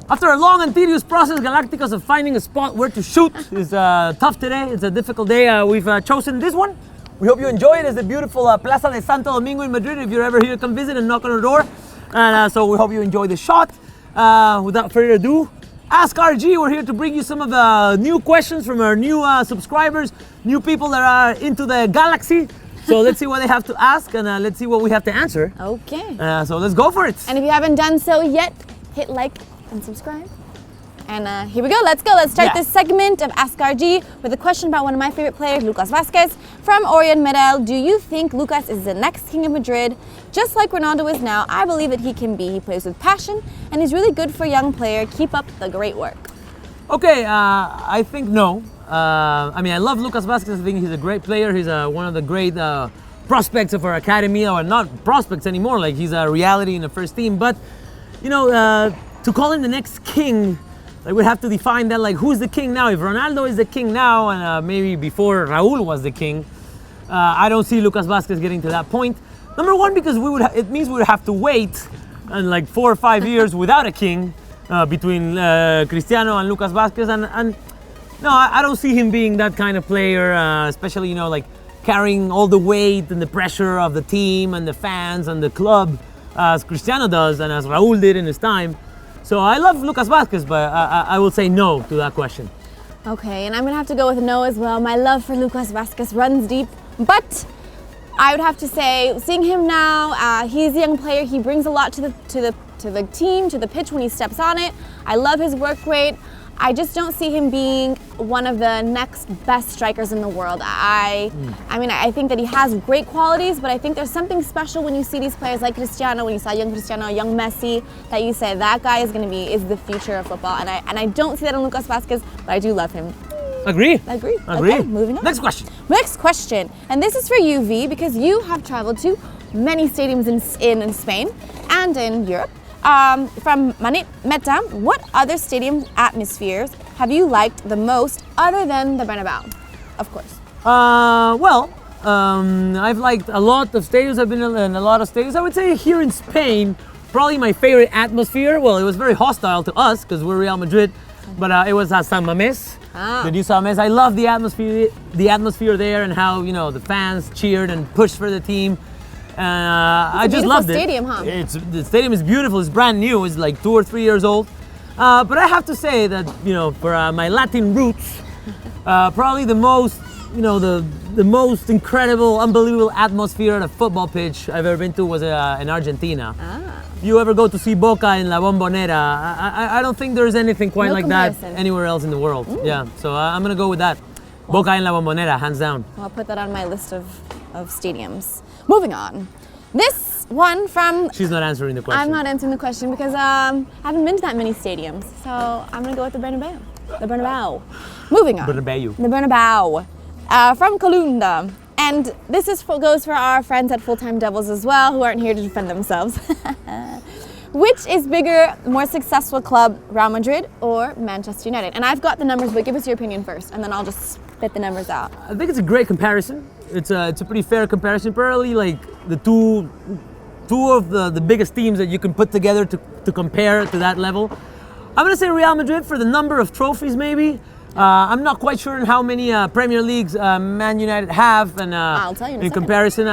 After a long and tedious process, Galacticos of finding a spot where to shoot is tough today. It's a difficult day. We've chosen this one. We hope you enjoy it. It's the beautiful Plaza de Santo Domingo in Madrid. If you're ever here, come visit and knock on our door. And so we hope you enjoy the shot. Without further ado, Ask RG. We're here to bring you some of the new questions from our new subscribers, new people that are into the galaxy. So let's see what they have to ask, and let's see what we have to answer. Okay. So let's go for it. And if you haven't done so yet, hit like and subscribe. And here we go. Let's start this segment of Ask RG with a question about one of my favorite players, Lucas Vasquez. From Orion Medel, do you think Lucas is the next king of Madrid? Just like Ronaldo is now, I believe that he can be. He plays with passion, and he's really good for a young player. Keep up the great work. Okay, I think no. I mean, I love Lucas Vasquez. I think he's a great player. He's one of the great prospects of our academy, or not prospects anymore. Like, he's a reality in the first team. But, you know, to call him the next king, like, we'd have to define that, like, who's the king now? If Ronaldo is the king now, and maybe before Raúl was the king, I don't see Lucas Vasquez getting to that point. Number one, because it means we would have to wait like 4 or 5 years without a king between Cristiano and Lucas Vasquez, and no, I don't see him being that kind of player, especially, you know, like carrying all the weight and the pressure of the team and the fans and the club as Cristiano does and as Raúl did in his time. So I love Lucas Vasquez, but I will say no to that question. Okay, and I'm gonna have to go with no as well. My love for Lucas Vasquez runs deep, but I would have to say, seeing him now, he's a young player. He brings a lot to the team, to the pitch when he steps on it. I love his work rate. I just don't see him being one of the next best strikers in the world. I mean, I think that he has great qualities, but I think there's something special when you see these players like Cristiano, when you saw young Cristiano, young Messi, that you say that guy is the future of football. And I don't see that in Lucas Vasquez, but I do love him. Agree. Okay, moving on. Next question. Next question, and this is for you, V, because you have traveled to many stadiums in Spain and in Europe. From Manit Meta, what other stadium atmospheres have you liked the most other than the Bernabeu? Of course. I've liked a lot of stadiums. I've been in a lot of stadiums. I would say here in Spain, probably my favorite atmosphere. Well, it was very hostile to us because we're Real Madrid, but it was San Mamés. The new San Mamés. I love the atmosphere there, and how, you know, the fans cheered and pushed for the team. I just loved it. Stadium, huh? The stadium is beautiful. It's brand new. It's like 2 or 3 years old. But I have to say that, you know, for my Latin roots, probably the most, you know, the most incredible, unbelievable atmosphere at a football pitch I've ever been to was in Argentina. If you ever go to see Boca in La Bombonera, I don't think there's anything quite like that anywhere else in the world. Yeah, so I'm gonna go with that. Boca in La Bombonera, hands down. I'll put that on my list of stadiums. Moving on. This one from... She's not answering the question. I'm not answering the question because I haven't been to that many stadiums. So I'm going to go with the Bernabeu. The Bernabeu. Moving on. Bernabeu. The Bernabeu. From Colunda. And this goes for our friends at Full-Time Devils as well, who aren't here to defend themselves. Which is bigger, more successful club, Real Madrid or Manchester United? And I've got the numbers, but give us your opinion first, and then I'll just spit the numbers out. I think it's a great comparison. It's a pretty fair comparison. Probably like the two of the biggest teams that you can put together to compare to that level. I'm gonna say Real Madrid for the number of trophies, maybe. I'm not quite sure how many Premier Leagues Man United have, and I'll tell you in comparison.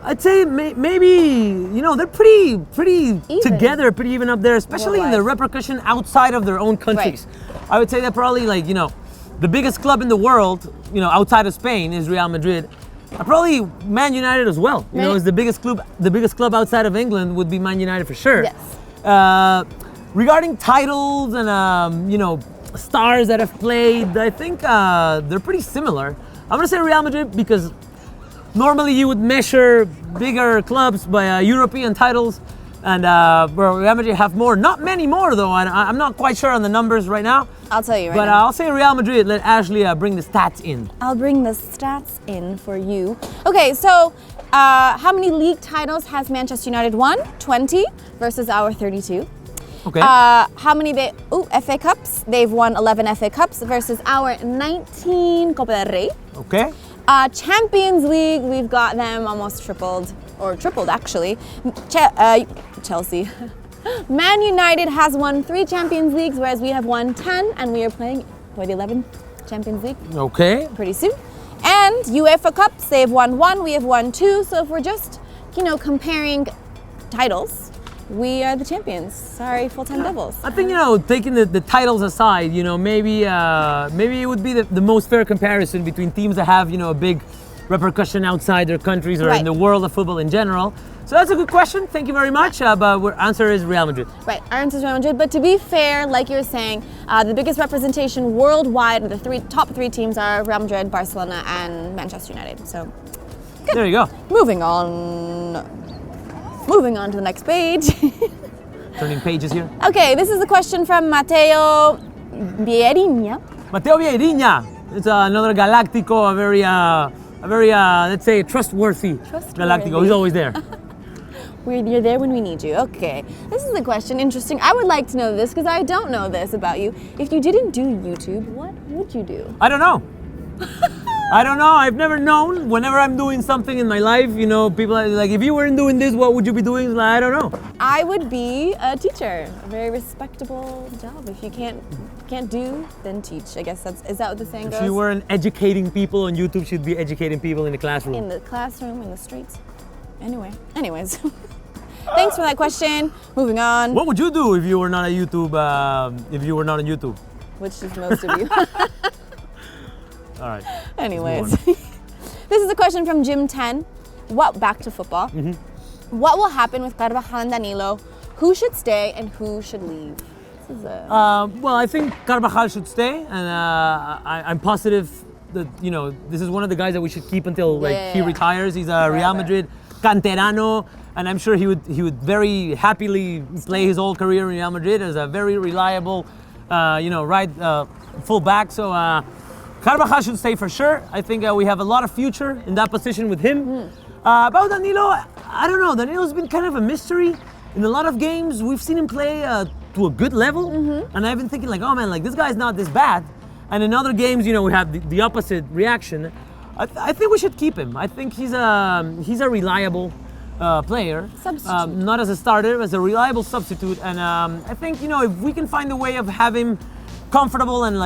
I'd say maybe, you know, they're pretty even together, pretty even up there, especially in the repercussion outside of their own countries. Right. I would say that probably, like, you know, the biggest club in the world, you know, outside of Spain is Real Madrid. Probably Man United as well. You know, is the biggest club outside of England would be Man United for sure. Yes. Regarding titles and you know, stars that have played, I think they're pretty similar. I'm gonna say Real Madrid because normally you would measure bigger clubs by European titles, and Real Madrid have more. Not many more though, and I'm not quite sure on the numbers right now. I'll tell you right now. But I'll say Real Madrid. Let Ashley bring the stats in. I'll bring the stats in for you. Okay, so how many league titles has Manchester United won? 20 versus our 32. Okay. How many FA Cups? They've won 11 FA Cups versus our 19 Copa del Rey. Okay. Champions League, we've got them almost tripled actually. Chelsea. Man United has won 3 Champions Leagues, whereas we have won 10, and we are playing for the 11th Champions League Okay. pretty soon. And UEFA Cups, they've won 1, we have won 2. So if we're just, comparing titles, we are the champions. Sorry, full-time Devils. I think, taking the titles aside, maybe it would be the most fair comparison between teams that have, a big repercussion outside their countries or in the world of football in general. So that's a good question. Thank you very much. But our answer is Real Madrid. Right, our answer is Real Madrid. But to be fair, like you were saying, the biggest representation worldwide, the top three teams are Real Madrid, Barcelona, and Manchester United. So, good. There you go. Moving on to the next page. Turning pages here. Okay, this is a question from Mateo Vieirinha. Mateo Vieirinha. It's another Galactico, a very let's say trustworthy Galactico. He's always there. You're there when we need you. Okay, this is a question interesting. I would like to know this because I don't know this about you. If you didn't do YouTube, what would you do? I don't know. I don't know. I've never known. Whenever I'm doing something in my life, people are like, if you weren't doing this, what would you be doing? Like, I don't know. I would be a teacher. A very respectable job. If you can't do, then teach. I guess is that what the saying goes? If you weren't educating people on YouTube, she'd be educating people in the classroom. In the classroom, in the streets. Anyways. Thanks for that question. Moving on. What would you do if you were not a YouTube? If you were not on YouTube? Which is most of you. All right. Anyways, this is a question from Jim 10. Back to football. Mm-hmm. What will happen with Carvajal and Danilo? Who should stay and who should leave? This is well, I think Carvajal should stay, and I'm positive that this is one of the guys that we should keep until he retires. He's a Real Madrid canterano, and I'm sure he would very happily play his whole career in Real Madrid as a very reliable, full back. So Carvajal should stay for sure. I think we have a lot of future in that position with him. About Danilo, I don't know. Danilo's been kind of a mystery. In a lot of games, we've seen him play to a good level, and I've been thinking like, oh man, like this guy's not this bad. And in other games, we have the opposite reaction. I think we should keep him. I think he's a reliable player. Substitute. Not as a starter, as a reliable substitute. And I think, if we can find a way of having him comfortable and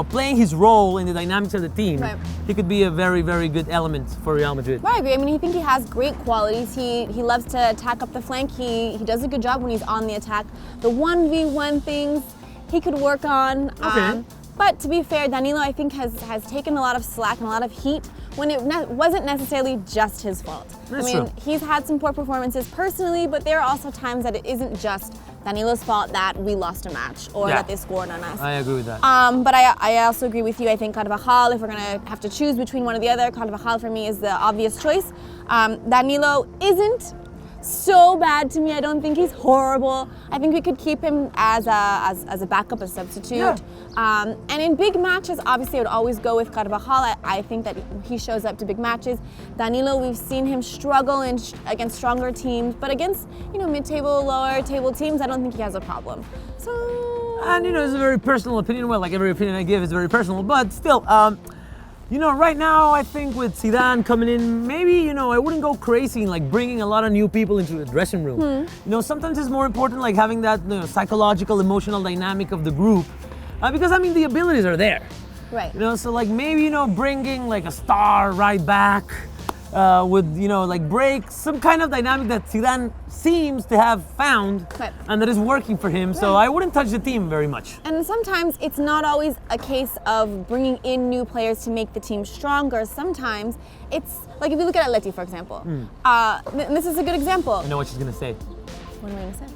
playing his role in the dynamics of the team, he could be a very, very good element for Real Madrid. Right, I mean, I think he has great qualities. He loves to attack up the flank. He does a good job when he's on the attack. The 1v1 things he could work on. Okay. But to be fair, Danilo, I think, has taken a lot of slack and a lot of heat when it wasn't necessarily just his fault. That's true. He's had some poor performances personally, but there are also times that it isn't just Danilo's fault that we lost a match or that they scored on us. I agree with that. But I also agree with you. I think Carvajal, if we're going to have to choose between one or the other, Carvajal for me is the obvious choice. Danilo isn't so bad to me. I don't think he's horrible. I think we could keep him as a backup, a substitute. Yeah. And in big matches, obviously I would always go with Carvajal. I think that he shows up to big matches. Danilo, we've seen him struggle against stronger teams, but against mid-table, lower-table teams, I don't think he has a problem. So. And it's a very personal opinion. Well, like every opinion I give is very personal, but still. Right now, I think with Zidane coming in, maybe, I wouldn't go crazy and like bringing a lot of new people into the dressing room. Sometimes it's more important like having that psychological, emotional dynamic of the group, because the abilities are there. Right. So like maybe, bringing like a star right back would, break some kind of dynamic that Zidane seems to have found and that is working for him. So I wouldn't touch the team very much. And sometimes it's not always a case of bringing in new players to make the team stronger. Sometimes it's, like if you look at Atleti, for example, this is a good example. I know what she's going to say. What am I going to say?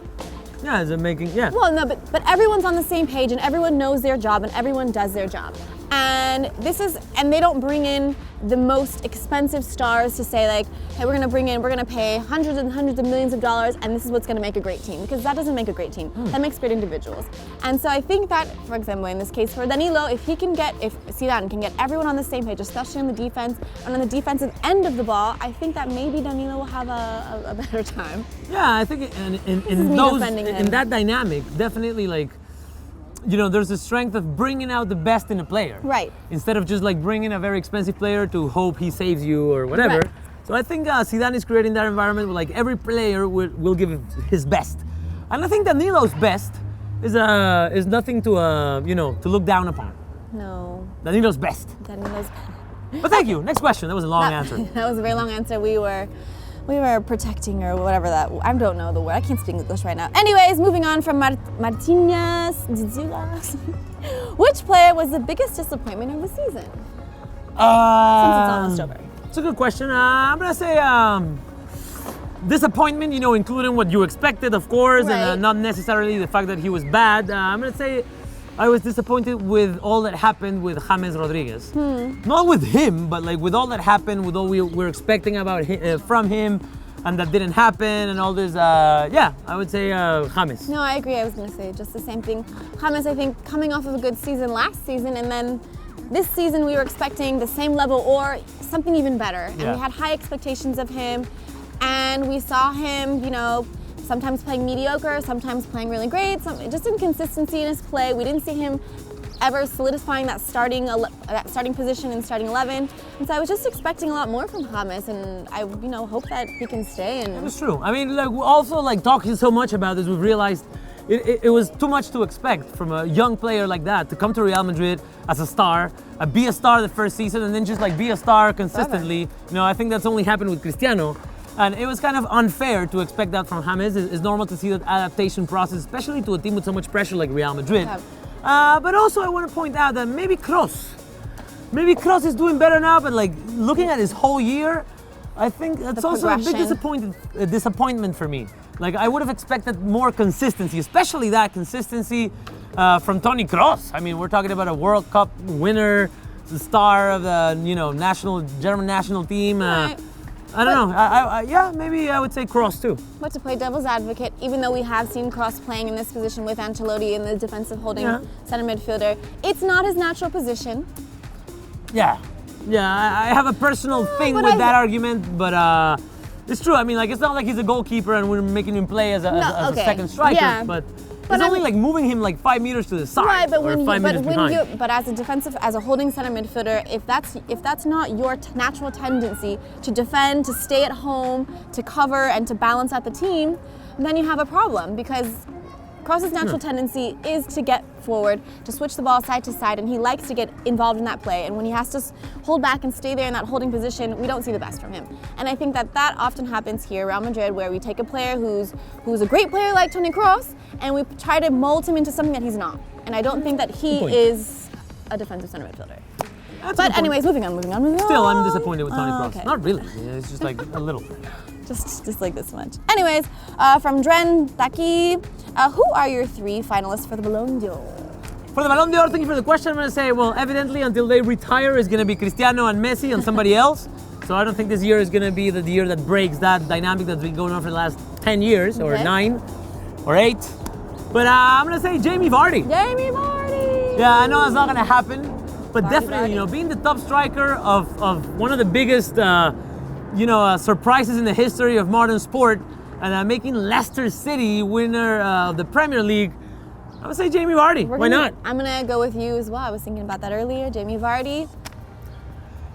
Yeah, is it making, yeah. Well, no, but everyone's on the same page and everyone knows their job and everyone does their job. And they don't bring in the most expensive stars to say like, hey, we're gonna pay hundreds and hundreds of millions of dollars and this is what's gonna make a great team, because that doesn't make a great team. That makes great individuals. And so I think that, for example, in this case for Danilo, if Zidane can get everyone on the same page, especially on the defense and on the defensive end of the ball, I think that maybe Danilo will have a better time. Yeah, I think in that dynamic, definitely like, there's a strength of bringing out the best in a player. Right. Instead of just like bringing a very expensive player to hope he saves you or whatever. Right. So I think Zidane is creating that environment where like every player will give his best. And I think Danilo's best is nothing to to look down upon. No. Danilo's best. Danilo's. But thank you. Next question. That was a long That- answer. That was a very long answer. We were protecting or whatever that. I don't know the word. I can't speak English right now. Anyways, moving on from Martinez Dzidziulas. Which player was the biggest disappointment of the season? Since it's almost over. It's a good question. I'm gonna say disappointment. Including what you expected, of course, Right. and not necessarily the fact that he was bad. I'm gonna say I was disappointed with all that happened with James Rodriguez. Not with him, but like with all that happened, with all we were expecting about from him, and that didn't happen, and all this. I would say James. No, I agree. I was going to say just the same thing. James, I think, coming off of a good season last season, and then this season we were expecting the same level or something even better. And Yeah. we had high expectations of him, and we saw him, sometimes playing mediocre, sometimes playing really great, just inconsistency in his play. We didn't see him ever solidifying that starting position in starting 11. And so I was just expecting a lot more from James, and I hope that he can stay. And It's true. I mean, also talking so much about this, we've realized it was too much to expect from a young player like that to come to Real Madrid as a star, be a star the first season, and then just be a star consistently. I think that's only happened with Cristiano. And it was kind of unfair to expect that from James. It's normal to see that adaptation process, especially to a team with so much pressure like Real Madrid. Yeah. But also I want to point out that maybe Kroos is doing better now, but looking at his whole year, I think that's also a big disappointment for me. I would have expected more consistency, especially that consistency from Toni Kroos. I mean, we're talking about a World Cup winner, the star of the German national team. Right. I don't know. Maybe I would say Kroos too. But to play devil's advocate, even though we have seen Kroos playing in this position with Ancelotti in the defensive holding center midfielder, it's not his natural position. Yeah, I have a personal thing but with that argument, but it's true. I mean, it's not like he's a goalkeeper and we're making him play as a second striker, Yeah. but it's only moving him 5 meters to the side, Right, but or 5 meters behind. But as a holding center midfielder, if that's not your natural tendency to defend, to stay at home, to cover, and to balance out the team, then you have a problem because Kroos' natural tendency is to get forward, to switch the ball side to side, and he likes to get involved in that play. And when he has to hold back and stay there in that holding position, we don't see the best from him. And I think that often happens here around Madrid, where we take a player who's a great player like Toni Kroos, and we try to mold him into something that he's not. And I don't think that he is a defensive center midfielder. But anyways, moving on. Still, I'm disappointed with Toni Kroos. Okay. Not really. Yeah, it's just a little. Just like this much. Anyways, from Dren Taki, who are your 3 finalists for the Ballon d'Or? For the Ballon d'Or, thank you for the question. I'm going to say, well, evidently until they retire, it's going to be Cristiano and Messi and somebody else. So I don't think this year is going to be the year that breaks that dynamic that's been going on for the last 10 years, or 9, or 8. But I'm going to say Jamie Vardy. Jamie Vardy! Yeah, I know that's not going to happen, but Vardy, definitely, being the top striker of one of the biggest, surprises in the history of modern sport, and making Leicester City winner of the Premier League, I'm gonna say Jamie Vardy. Why not? I'm gonna go with you as well. I was thinking about that earlier. Jamie Vardy.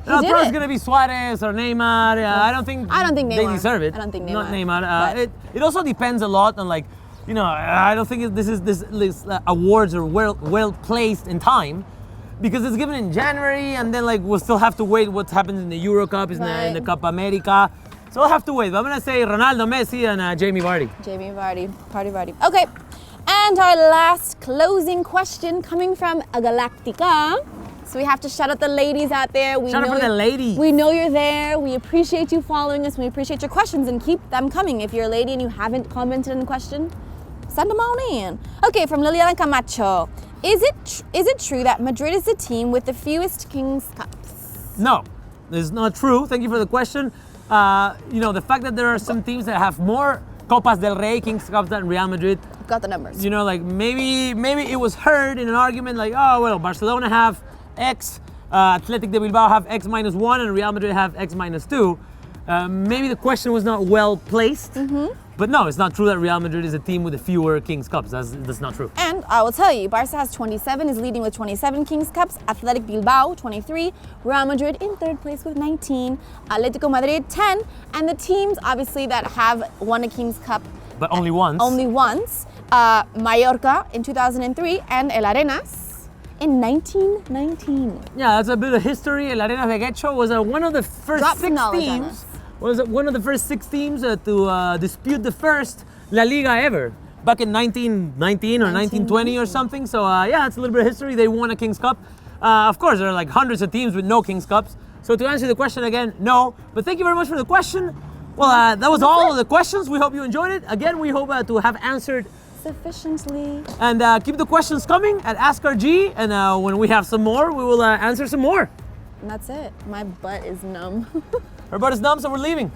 Probably it's gonna be Suarez or Neymar. I don't think Neymar. they deserve it. I don't think Neymar. Not Neymar. It also depends a lot on I don't think this awards are well placed in time, because it's given in January, and then we'll still have to wait what happens in the Euro Cup, in the Copa America. So we'll have to wait. But I'm gonna say Ronaldo, Messi, and Jamie Vardy. Jamie Vardy, Vardy. Okay, and our last closing question coming from a Galactica. So we have to shout out the ladies out there. Shout out for the ladies. We know you're there. We appreciate you following us. We appreciate your questions, and keep them coming. If you're a lady and you haven't commented on a question, send them on in. Okay, from Liliana Camacho. Is it true that Madrid is the team with the fewest Kings Cups? No, it's not true. Thank you for the question. The fact that there are some teams that have more Copas del Rey, Kings Cups than Real Madrid. Got the numbers. Maybe it was heard in an argument Barcelona have X, Athletic de Bilbao have X minus 1, and Real Madrid have X minus 2. Maybe the question was not well placed. But no, it's not true that Real Madrid is a team with fewer Kings Cups. That's not true. And I will tell you, Barca has 27, is leading with 27 Kings Cups. Athletic Bilbao, 23. Real Madrid in 3rd place with 19. Atletico Madrid, 10. And the teams, obviously, that have won a Kings Cup But only once. Only once. Mallorca in 2003 and El Arenas in 1919. Yeah, that's a bit of history. El Arenas de Guecho was one of the first Drop some six knowledge on teams. us. Was one of the first six teams to dispute the first La Liga ever back in 1919 or 1920 or something. So yeah, it's a little bit of history. They won a King's Cup. Of course, there are like hundreds of teams with no King's Cups. So to answer the question again, no. But thank you very much for the question. Well, that was all of the questions. We hope you enjoyed it. Again, we hope to have answered Sufficiently. and keep the questions coming at AskRG. And when we have some more, we will answer some more. And that's it. My butt is numb. Her butt is numb, so we're leaving.